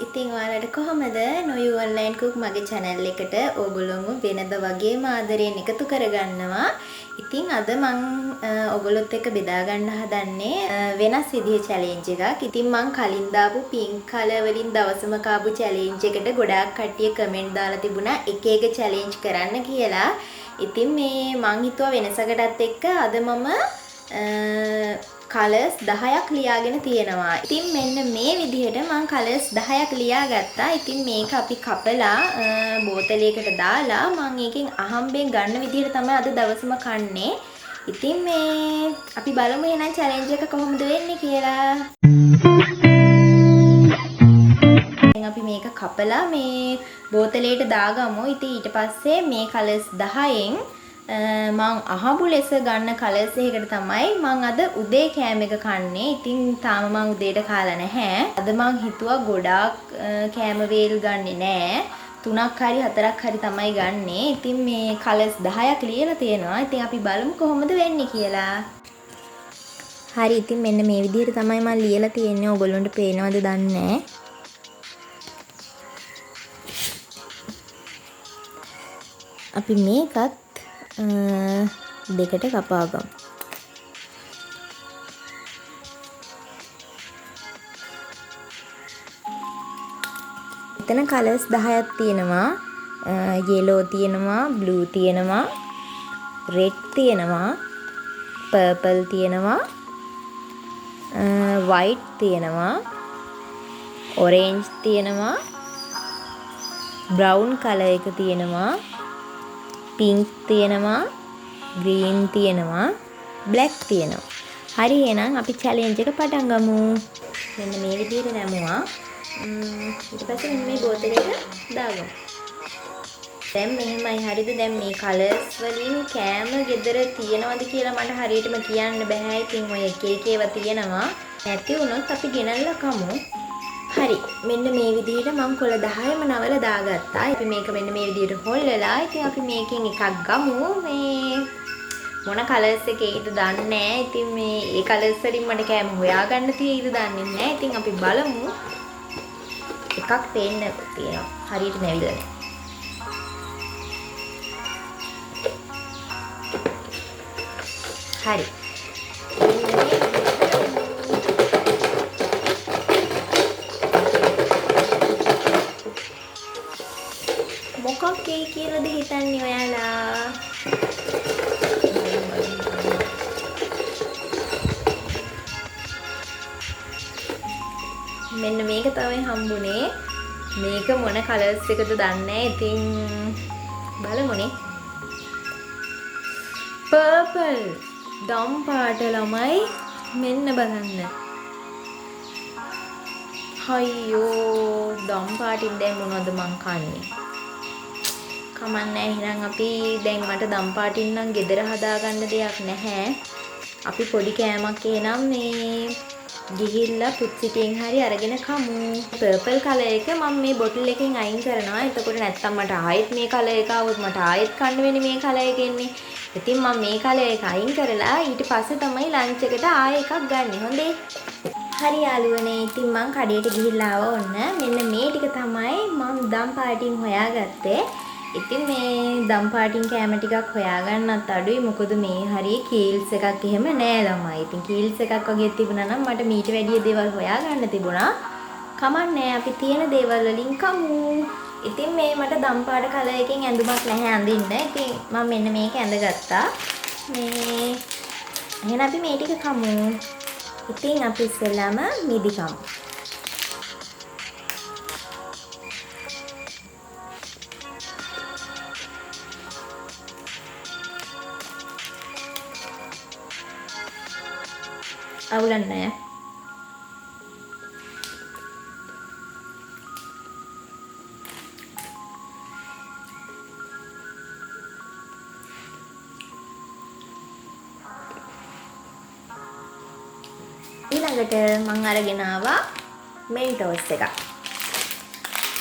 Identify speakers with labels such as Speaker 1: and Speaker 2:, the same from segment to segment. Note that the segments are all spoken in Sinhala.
Speaker 1: ඉතින් ඔයාලට කොහමද නොයු ඔන්ලයින් කුක් මගේ channel එකට ඕගොල්ලෝම වෙනද වගේම ආදරයෙන් එකතු කරගන්නවා. ඉතින් අද මම ඔයගොල්ලොත් එක්ක බෙදා ගන්න හදන්නේ වෙනස් විදිහේ challenge එකක්. ඉතින් මම කලින් දාපු pink color වලින් දවසම කාපු challenge එකට ගොඩාක් කට්ටිය comment දාලා තිබුණා එක එක challenge කරන්න කියලා. ඉතින් මේ මං හිතුවා වෙනසකටත් එක්ක අද මම කලර්ස් 10ක් ලියාගෙන තියෙනවා. ඉතින් මෙන්න මේ විදිහට මම කලර්ස් 10ක් ලියාගත්තා. ඉතින් මේක අපි කපලා බෝතලයකට දාලා මම එකෙන් අහම්බෙන් ගන්න විදිහට තමයි අද දවසම කන්නේ. ඉතින් මේ අපි බලමු එහෙනම් challenge එක කොහොමද වෙන්නේ කියලා. දැන් අපි මේක කපලා මේ බෝතලයට දාගමු. ඉතින් ඊට පස්සේ මේ කලර්ස් 10න් මං අහඹු ලෙස ගන්න කලර්ස් එකකට තමයි මං අද උදේ කෑම එක කන්නේ. ඉතින් තාම මං උදේට කාලා නැහැ. අද මං හිතුවා ගොඩාක් කෑම වේල් ගන්නෙ නෑ. 3ක් හරි 4ක් හරි තමයි ගන්නෙ. ඉතින් මේ කලර්ස් 10ක් ලියලා තියෙනවා. ඉතින් අපි බලමු කොහොමද වෙන්නේ කියලා. හරි ඉතින් මෙන්න මේ විදිහට තමයි මං ලියලා තියෙන්නේ. ඔයගොල්ලන්ට පේනවද දන්නේ නැහැ. අපි මේකත් දෙකට කපා ගමු. එතන කලර්ස් 10ක් තියෙනවා. yellow තියෙනවා, blue තියෙනවා, red තියෙනවා, purple තියෙනවා, white තියෙනවා, orange තියෙනවා, brown color එක තියෙනවා, pink තියෙනවා, green තියෙනවා, black තියෙනවා. හරි එහෙනම් අපි challenge එක පටන් ගමු. මෙන්න මේ විදිහට නැමුවා. ඊට පස්සේ මෙන්න මේ බෝතලෙට දාගමු. දැන් මෙහෙමයි හරිද? දැන් මේ කලර්ස් වලින් කෑම ගෙදර තියනවද කියලා මට හරියටම කියන්න බෑ. ඉතින් ඔය එක එක ඒවා තියෙනවා. නැති වුණොත් අපි ගෙනල්ලා කමු. හරි මෙන්න මේ විදිහට මම කොළ 10ම නවල දාගත්තා. අපි මේක මෙන්න මේ විදිහට හොල්ලලා ඉතින් අපි මේකෙන් එකක් ගමු. මේ මොන කලර්ස් එකේද දන්නේ නැහැ. ඉතින් මේ ඒ කලර්ස් වලින් මට කෑම හොයාගන්න තියෙයිද දන්නේ නැහැ. ඉතින් අපි බලමු. එකක් පේන්න තියෙනවා. හරියට නැවිලා. හරි. මොකක් කියලාද හිතන්නේ ඔයාලා? මෙන්න මේක තමයි හම්බුනේ. මේක මොන කලර්ස් එකද දන්නේ නැහැ. ඉතින් බලමුනේ. පර්පල් දම් පාට ළමයි මෙන්න බලන්න. අයියෝ දම් පාටින් දැන් මොනවද මං කන්නේ? කමන්නේ එහෙනම් අපි දැන් මට දම් පාටින් නම් ගෙදර හදාගන්න දෙයක් නැහැ. අපි පොඩි කෑමක් එහෙනම් මේ ගිහිල්ලා පුත්සිටියෙන් හරි අරගෙන කමු. පර්පල් කලර් එක මම මේ බොටල් එකෙන් අයින් කරනවා. එතකොට නැත්තම් මට ආයෙත් මේ කලර් එක આવුත් මට ආයෙත් කන්න වෙන්නේ මේ කලර් එකෙන්නේ. ඉතින් මම මේ කලර් එක අයින් කරලා ඊට පස්සේ තමයි ලන්ච් එකට ආයෙ එකක් ගන්නෙ. හොඳේ. හරි යාළුවනේ. ඉතින් මං කඩේට ගිහිල්ලා ආව ඔන්න. මෙන්න මේ ටික තමයි මම දම් පාටින් හොයාගත්තේ. ඉතින් මේ දම් පාටින් කෑම ටිකක් හොයාගන්නත් අඩුයි. මොකද මේ හරිය කීල්ස් එකක් එහෙම නෑ ළමයි. ඉතින් කීල්ස් එකක් වගේ තිබුණා නම් මට මීට වැඩිය දේවල් හොයාගන්න තිබුණා. කමන්නේ අපි තියෙන දේවල් වලින් කමු. ඉතින් මේ මට දම් පාට කලර් එකෙන් ඇඳුමක් නැහැ අඳින්න. ඉතින් මම මෙන්න මේක ඇඳගත්තා. මේ එහෙනම් අපි මේ ටික කමු. ඉතින් අපි ඉස්සෙල්ලාම මිදි කමු. අවුලන්නේ නැහැ. ඊළඟට මම අරගෙන ආවා මෙන්ටෝස් එකක්.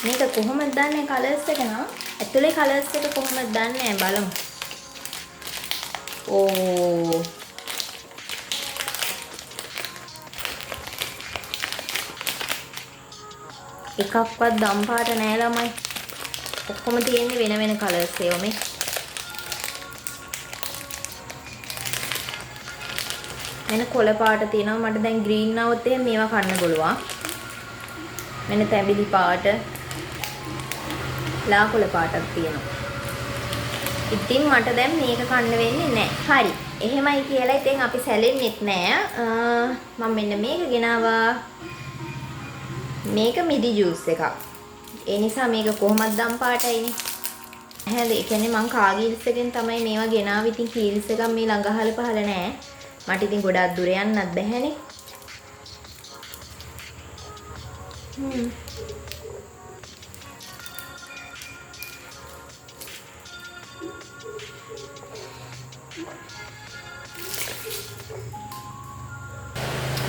Speaker 1: මේක කොහොමද දන්නේ කලර්ස් එක නම්? ඇතුලේ කලර්ස් එක කොහොමද දන්නේ බලමු. ඕ එකක්වත් දම් පාට නෑ ළමයි. ඔක්කොම තියෙන්නේ වෙන වෙන කලර්ස් ඒවා මේ. මෙන්න කොළ පාට තියෙනවා. මට දැන් ග්‍රීන් આવොත් එහෙනම් මේවා කන්න පුළුවන්. මෙන්න තැඹිලි පාට. ලා කොළ පාටක් තියෙනවා. ඉතින් මට දැන් මේක කන්න වෙන්නේ නැහැ. හරි. එහෙමයි කියලා ඉතින් අපි සැලෙන්නෙත් නෑ. මම මෙන්න මේක ගෙනාවා. මේක මිදි ජූස් එකක්. ඒ නිසා මේක කොහොමද දම් පාටයිනේ. හැද ඒ කියන්නේ මං කාගීල්ස් එකෙන් තමයි මේවා ගෙනාවේ. ඉතින් කීල්ස් එකක් මේ ළඟ අහල පහල නෑ. මට ඉතින් ගොඩාක් දුර යන්නත් බැහැනේ.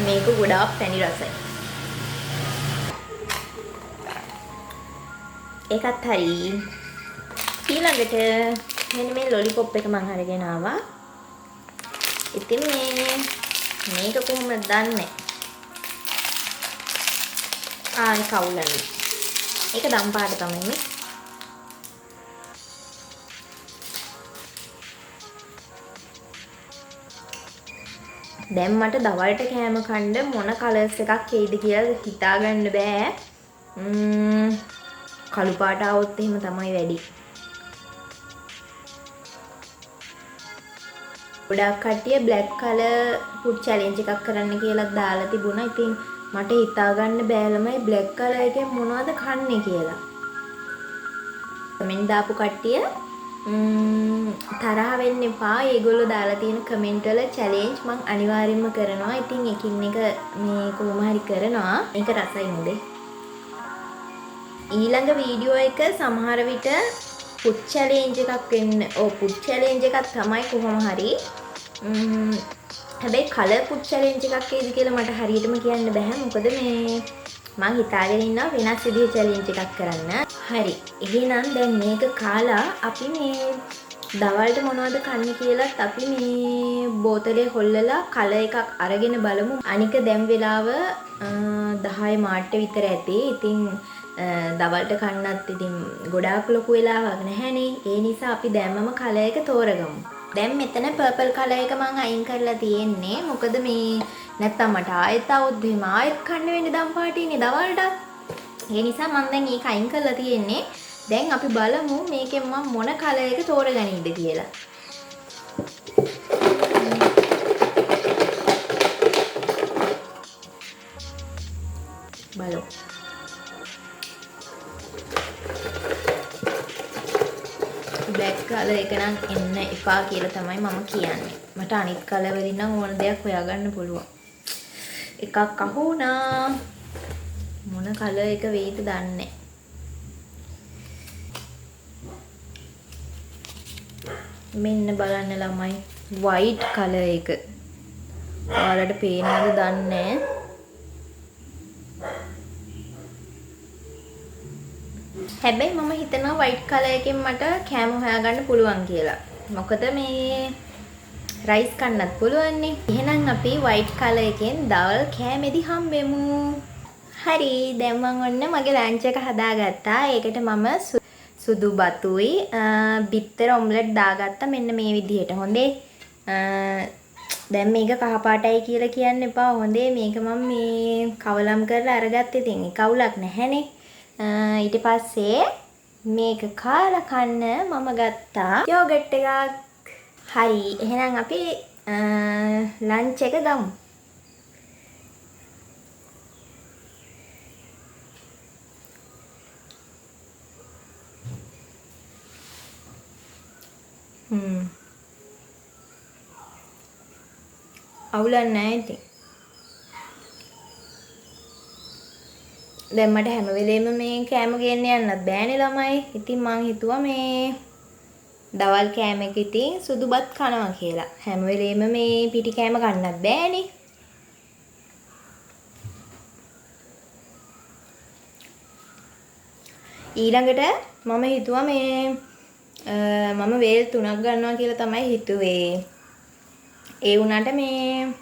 Speaker 1: මේක ගොඩාක් පැණි රසයි. ඒකත් හරි. ඊළඟට මෙන්න මේ ලොලිපොප් එක මම අරගෙන ආවා. ඉතින් මේක කොහොමද දන්නේ? ඒක කවුලන්නේ. ඒක දම් පාට තමයි මේ. දැන් මට දවල්ට කෑම කන්න මොන කලර්ස් එකක් එයිද කියලා හිතා ගන්න බෑ. කළු පාට આવොත් එහෙම තමයි වැඩි. ගොඩක් කට්ටිය black color food challenge එකක් කරන්න කියලා දාලා තිබුණා. ඉතින් මට හිතා ගන්න බෑ ළමයි black color එකෙන් මොනවද කන්නේ කියලා. කමෙන්ට් දාපු කට්ටිය තරහ වෙන්න එපා. ඒගොල්ලෝ දාලා තියෙන කමෙන්ට් වල challenge මම අනිවාර්යෙන්ම කරනවා. ඉතින් එකින් එක මේ කොහොම හරි කරනවා. මේක රසයි මුදේ. ඊළඟ වීඩියෝ එක සමහර විට food challenge එකක් වෙන්න. food challenge එකක් තමයි කොහොම හරි. හැබැයි color food challenge එකක් ඒද කියලා මට හරියටම කියන්න බෑ. මොකද මේ මම හිතාගෙන ඉන්නවා වෙනස් විදිහේ challenge එකක් කරන්න. හරි. එහෙනම් දැන් මේක කාලා අපි මේ දවල්ට මොනවද කන්නේ කියලාත් අපි මේ බෝතලේ හොල්ලලා කලර් එකක් අරගෙන බලමු. අනික දැන් වෙලාව 10 මාට්ට විතර ඇති. ඉතින් දවල්ට කන්නත් ඉතින් ගොඩාක් ලොකු වෙලාවක් නැහැනේ. ඒ නිසා අපි දැම්මම කලර් එක තෝරගමු. දැන් මෙතන පර්පල් කලර් එක මම අයින් කරලා තියෙන්නේ. මොකද මේ නැත්තම් මට ආයෙත් આવොත් එහෙම ආයෙත් කන්න වෙන්නේ දම් පාටිනේ දවල්ට. ඒ නිසා මම දැන් ඒක අයින් කරලා තියෙන්නේ. දැන් අපි බලමු මේකෙන් මම මොන කලර් එක තෝරගනින්ද කියලා. බලමු. black color එක නම් එන්න එපා කියලා තමයි මම කියන්නේ. මට අනිත් color වලින් නම් ඕන දෙයක් හොයාගන්න පුළුවන්. එකක් අහු වුණා. මොන color එක වෙයිද දන්නේ. මෙන්න බලන්න ළමයි white color එක. ඔයාලට පේනවද දන්නේ නැහැ. හැබැයි මම හිතනවා white color එකෙන් මට කෑම හොයාගන්න පුළුවන් කියලා. මොකද මේ රයිස් කන්නත් පුළුවන් නේ. එහෙනම් අපි white color එකෙන් දවල් කෑමෙදි හම්බෙමු. හරි. දැන් මම ඔන්න මගේ ලන්ච් එක හදාගත්තා. ඒකට මම සුදු බතුයි බිත්තර ඔම්ලට් දාගත්තා මෙන්න මේ විදිහට. හොඳේ. දැන් මේක කහ පාටයි කියලා කියන්න එපා. හොඳේ. මේක මම මේ කවලම් කරලා අරගත්තේ. ඉතින් ඒ කවුලක් නැහැනේ. ඊට පස්සේ මේක කාලා කන්න මම ගත්තා යෝගට් එකක්. හරි. එහෙනම් අපි ලන්ච් එක ගමු. අවුලක් නැහැ ඉතින්. දැන් මට හැම වෙලේම මේ කෑම ගේන්න යන්නත් බෑනේ ළමයි. ඉතින් මං හිතුවා මේ දවල් කෑම එක ඉතින් සුදුබත් කනවා කියලා. හැම වෙලේම මේ පිටි කෑම කන්නත් බෑනේ. ඊළඟට මම හිතුවා මේ මම වේල් 3ක් ගන්නවා කියලා තමයි හිතුවේ. ඒ වුණාට මේ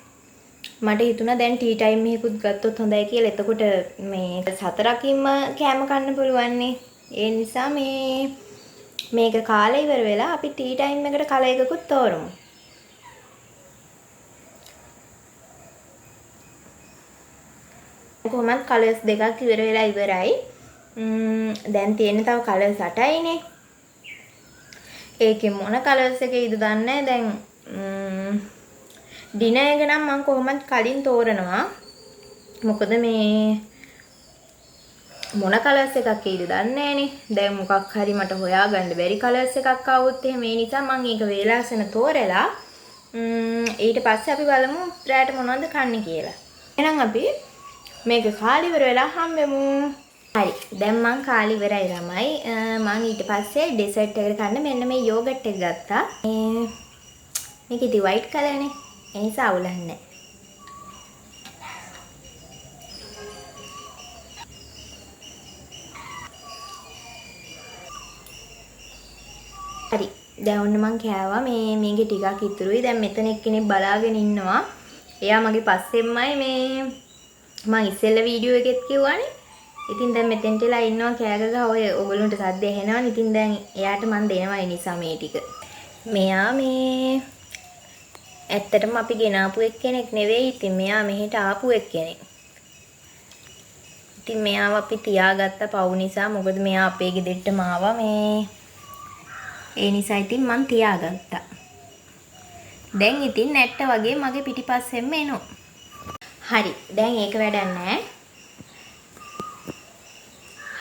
Speaker 1: මට හිතුණා දැන් ටී ටයිම් එකකුත් ගත්තොත් හොඳයි කියලා. එතකොට මේ 4කින්ම කෑම කන්න පුළුවන් නේ. ඒ නිසා මේක කාලේ ඉවර වෙලා අපි ටී ටයිම් එකට කල එකකුත් තෝරමු. කොහොමත් කලර්ස් දෙකක් ඉවර වෙලා ඉවරයි. දැන් තියෙන්නේ තව කලර්ස් 8යිනේ. ඒකේ මොන කලර්ස් එකේද දන්නේ දැන් ඩිනර් එක නම් මම කොහොමත් කලින් තෝරනවා. මොකද මේ මොන කලර්ස් එකක් ඒද දන්නේ නැහනේ. දැන් මොකක් හරි මට හොයාගන්න බැරි කලර්ස් එකක් ආවොත් එහෙම ඒ නිසා මම ඒක වේලාසන තෝරලා ඊට පස්සේ අපි බලමු රැට මොනවද කන්නේ කියලා. එහෙනම් අපි මේක කාලි ඉවර වෙලා හම්බෙමු. හරි. දැන් මං කාලි ඉවරයි ළමයි. මං ඊට පස්සේ ඩෙසර්ට් එකට කන්න මෙන්න මේ යෝගට් එක ගත්තා. මේක ඉතින් වයිට් කලර්නේ. ඒ නිසා අවුලක් නැහැ. හරි. දැන් ඔන්න මං කෑවා. මේකේ ටිකක් ඉතුරුයි. දැන් මෙතන එක්කෙනෙක් බලාගෙන ඉන්නවා. එයා මගේ පස්සෙන්මයි මං ඉස්සෙල්ලා වීඩියෝ එකෙත් කිව්වානේ. ඉතින් දැන් මෙතෙන්ටලා ඉන්නවා කෑ ගහ ඔය ඔයගොල්ලන්ට සද්ද ඇහෙනවනේ. ඉතින් දැන් එයාට මං දෙනවා ඒ නිසා මේ ටික. මෙයා ඇත්තටම අපි ගෙනාපු එක්කෙනෙක් නෙවෙයි. ඉතින් මෙයා මෙහෙට ආපු එක්කෙනෙක්. ඉතින් මෙයාව අපි තියාගත්ත පව් නිසා. මොකද මෙයා අපේ ගෙදරටම ආවා ඒ නිසා ඉතින් මං තියාගත්තා. දැන් ඉතින් නැට්ට වගේ මගේ පිටිපස්සෙන්ම එනවා. හරි. දැන් ඒක වැඩක් නැහැ.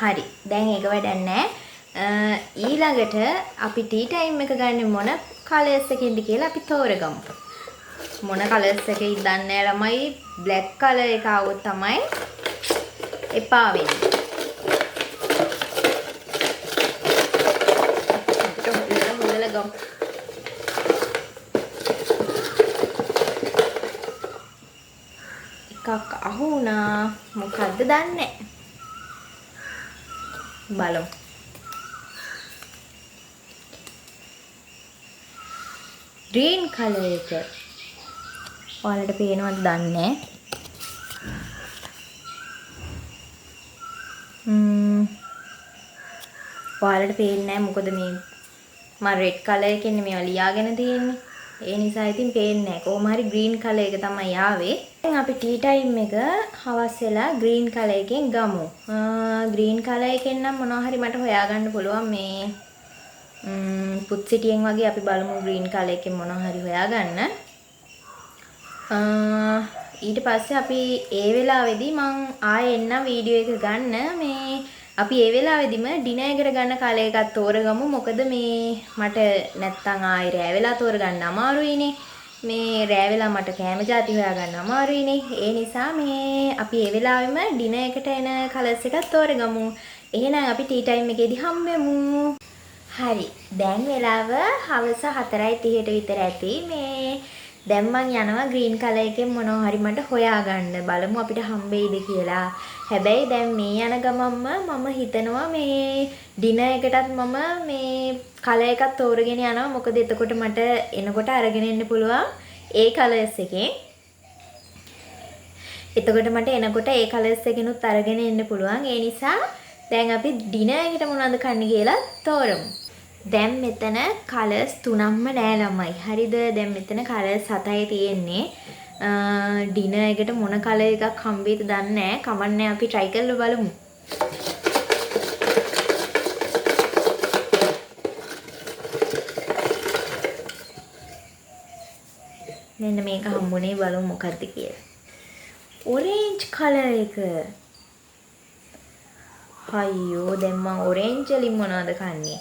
Speaker 1: හරි. දැන් ඒක වැඩක් නැහැ. ඊළඟට අපි ටී ටයිම් එක ගන්න මොන කලර්ස් එකකින්ද කියලා අපි තෝරගමු. මොන කලර්ස් එකකින්ද දන්නේ නැහැ ළමයි. බ්ලැක් කලර් එක આવොත් තමයි එපා වෙන්නේ. එකක් අහු වුණා. මොකද්ද දන්නේ බලමු. green color එක. ඔයාලට පේනවද දන්නේ ඔයාලට පේන්නේ නැහැ මොකද මේ මම red color එකෙන් මේවා ලියාගෙන තියෙන්නේ. ඒ නිසා ඉතින් පේන්නේ නැහැ. කොහොම හරි green color එක තමයි ආවේ. දැන් අපි ටී ටයිම් එක හවස් වෙලා green color එකෙන් ගමු. green color එකෙන් නම් මොනවා හරි මට හොයාගන්න පුළුවන් මේ පුත් සිටියෙන් වගේ අපි බලමු green color එකෙන් මොනවා හරි හොයාගන්න. ඊට පස්සේ අපි ඒ වෙලාවේදී මං ආයෙ එන්නම් වීඩියෝ එක ගන්න අපි ඒ වෙලාවෙදිම ඩිනර් එකට ගන්න කාලය එකක් තෝරගමු. මොකද මට නැත්තම් ආයෙ රෑ වෙලා තෝරගන්න අමාරුයිනේ. රෑ වෙලා මට කෑම ಜಾති හොයාගන්න අමාරුයිනේ. ඒ නිසා අපි ඒ වෙලාවෙම ඩිනර් එකට එන කලර්ස් එකක් තෝරගමු. එහෙනම් අපි ටී ටයිම් එකේදී හම්බෙමු. හරි. දැන් වෙලාව හවස 4:30ට විතර ඇති. දැන් මං යනවා green color එකෙන් මොනවා හරි මට හොයාගන්න. බලමු අපිට හම්බෙයිද කියලා. හැබැයි දැන් මේ යන ගමන්ම මම හිතනවා ඩිනර් එකටත් මම color එකක් තෝරගෙන යනවා. මොකද එතකොට මට එනකොට අරගෙන එන්න පුළුවන් ඒ colors එකෙන්. එතකොට මට එනකොට ඒ colors එකෙනුත් අරගෙන එන්න පුළුවන්. ඒ නිසා දැන් අපි ඩිනර් එකට මොනවද කන්නේ කියලා තෝරමු. දැන් මෙතන කලර්ස් තුනක්ම නෑ ළමයි. හරිද? දැන් මෙතන කලර්ස් 7යි තියෙන්නේ. ඩිනර් එකට මොන කලර් එකක් හම්බෙයිද දන්නේ නෑ. කමන්නේ අපි try කරලා බලමු. මෙන්න මේක හම්බුනේ බලමු මොකද්ද කියලා. orange color එක. අයියෝ දැන් මම orange වලින් මොනවද කන්නේ?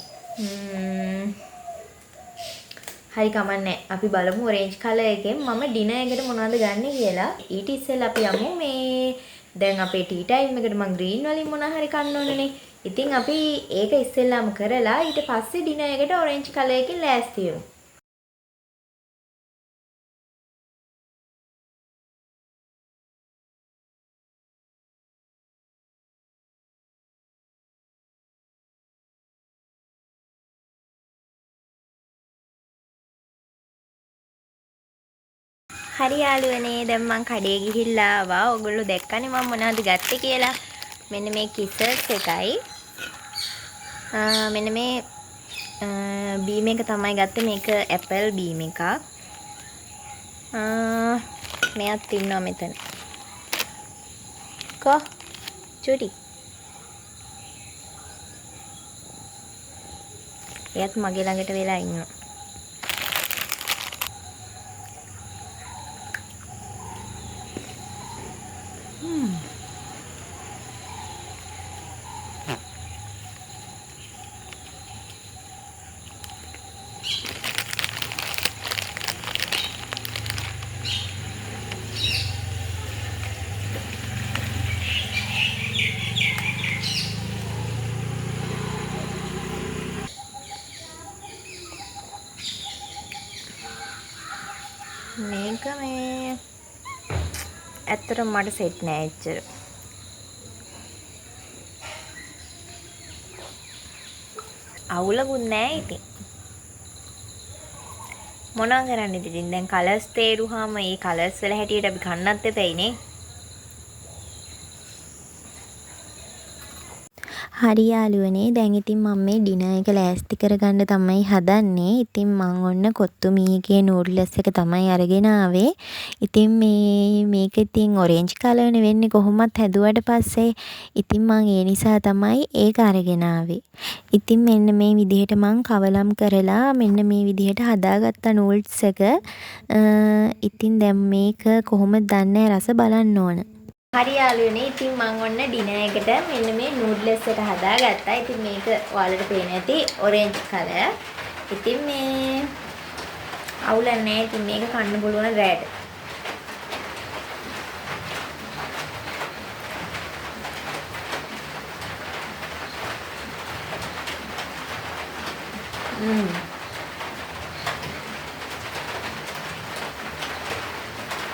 Speaker 1: හරි කමන්නේ. අපි බලමු orange color එකෙන් මම ඩිනර් එකට මොනවද ගන්න කියලා. ඊට ඉස්සෙල්ලා අපි යමු දැන් අපේ ටී ටයිම් එකට මම green වලින් මොනවා හරි කන්න ඕනනේ. ඉතින් අපි ඒක ඉස්සෙල්ලාම කරලා ඊට පස්සේ ඩිනර් එකට orange color එකෙන් ලෑස්ති වෙමු. හරි යාළුවනේ දැන් මං කඩේ ගිහිල්ලා ආවා. ඔයගොල්ලෝ දැක්කනේ මම මොනවද ගත්තේ කියලා. මෙන්න මේ කිසර්ස් එකයි. මෙන්න මේ බීම් එක තමයි ගත්තේ. මේක ඇපල් බීම් එකක්. මෙයක් ඉන්නවා මෙතන. කො චුටි. එයත් මගේ ළඟට වෙලා ඉන්නවා. මේක මේ ඇත්තටම මට සෙට් නෑ එච්චර. අවුලකුත් නෑ ඉතින්. මොනවා කරන්නද ඉතින් දැන් කලර්ස් තේරුවාම මේ කලර්ස් වල හැටියට අපි කන්නත් එපැයිනේ. හරි යාළුවනේ දැන් ඉතින් මම මේ ඩිනර් එක ලෑස්ති කරගන්න තමයි හදන්නේ. ඉතින් මම ඔන්න කොත්තු මීගේ නූඩ්ලස් එක තමයි අරගෙන ආවේ. ඉතින් මේක ඉතින් ඔරෙන්ජ් කලර්නේ වෙන්නේ කොහොමත් හැදුවට පස්සේ. ඉතින් මම ඒ නිසා තමයි ඒක අරගෙන ආවේ. ඉතින් මෙන්න මේ විදිහට මම කවලම් කරලා මෙන්න මේ විදිහට හදාගත්ත නූඩ්ස් එක. ඉතින් දැන් මේක කොහොමද දන්නේ රස බලන්න ඕන. හරි යාළුවනේ ඉතින් මම ඔන්න ඩිනර් එකට මෙන්න මේ නූඩ්ලස් එක හදාගත්තා. ඉතින් මේක ඔයාලට පේන ඇති ඔරෙන්ජ් කලර්. ඉතින් මේ අවුලක් නැහැ. ඉතින් මේක කන්න පුළුවන් රෑට.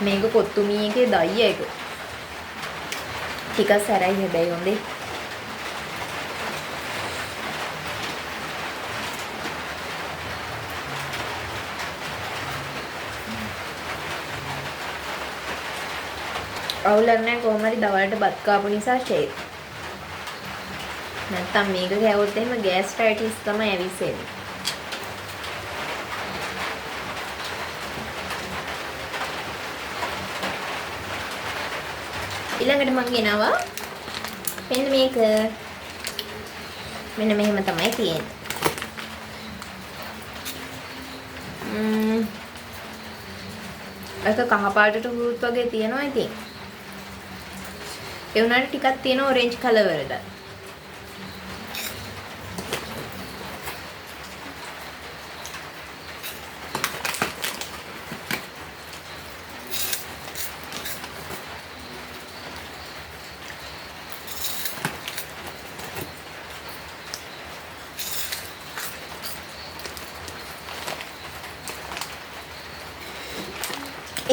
Speaker 1: මේක කොත්තු මීගේ දයි එක. ටිකක් සැරයි හැබැයි හොඳේ. අවුලක් නැහැ කොහොම හරි දවල්ට බත් කාපු නිසා ෂේක්. නැත්තම් මේක කෑවොත් එහෙම ගෑස්ට්‍රයිටිස් තමයි ඇවිස්සෙන්නේ. ඊළඟට මම ගෙනවා මෙන්න මේක. මෙන්න මෙහෙම තමයි තියෙන්නේ. ඒක කහ පාටට හුරුත් වගේ තියෙනවා ඉතින්. ඒ උනාට ටිකක් තියෙන ඔරෙන්ජ් කලර් වලට.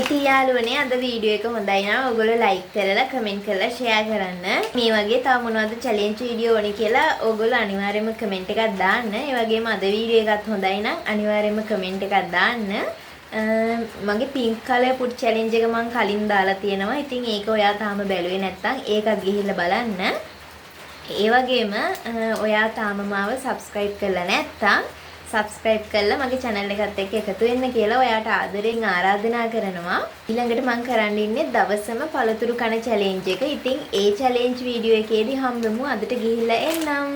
Speaker 1: ඉතින් යාළුවනේ අද වීඩියෝ එක හොඳයි නම් ඔයගොල්ලෝ ලයික් කරලා කමෙන්ට් කරලා ෂෙයා කරන්න. මේ වගේ තව මොනවද චැලෙන්ජ් වීඩියෝ ඕනේ කියලා ඔයගොල්ලෝ අනිවාර්යයෙන්ම කමෙන්ට් එකක් දාන්න. ඒ වගේම අද වීඩියෝ එකත් හොඳයි නම් අනිවාර්යයෙන්ම කමෙන්ට් එකක් දාන්න. මගේ පින්ක් කලර් පුට් චැලෙන්ජ් එක මම කලින් දාලා තියෙනවා. ඉතින් ඒක ඔයා තාම බැලුවේ නැත්නම් ඒකත් ගිහිල්ලා බලන්න. ඒ වගේම ඔයා තාම මාව subscribe කරලා නැත්නම් subscribe කරලා මගේ channel එකත් එක්ක එකතු වෙන්න කියලා ඔයාට ආදරෙන් ආරාධනා කරනවා. ඊළඟට මම කරන්න ඉන්නේ දවසම පළතුරු කන challenge එක. ඉතින් ඒ challenge වීඩියෝ එකේදී හම්බෙමු. අදට ගිහිල්ලා එන්නම්.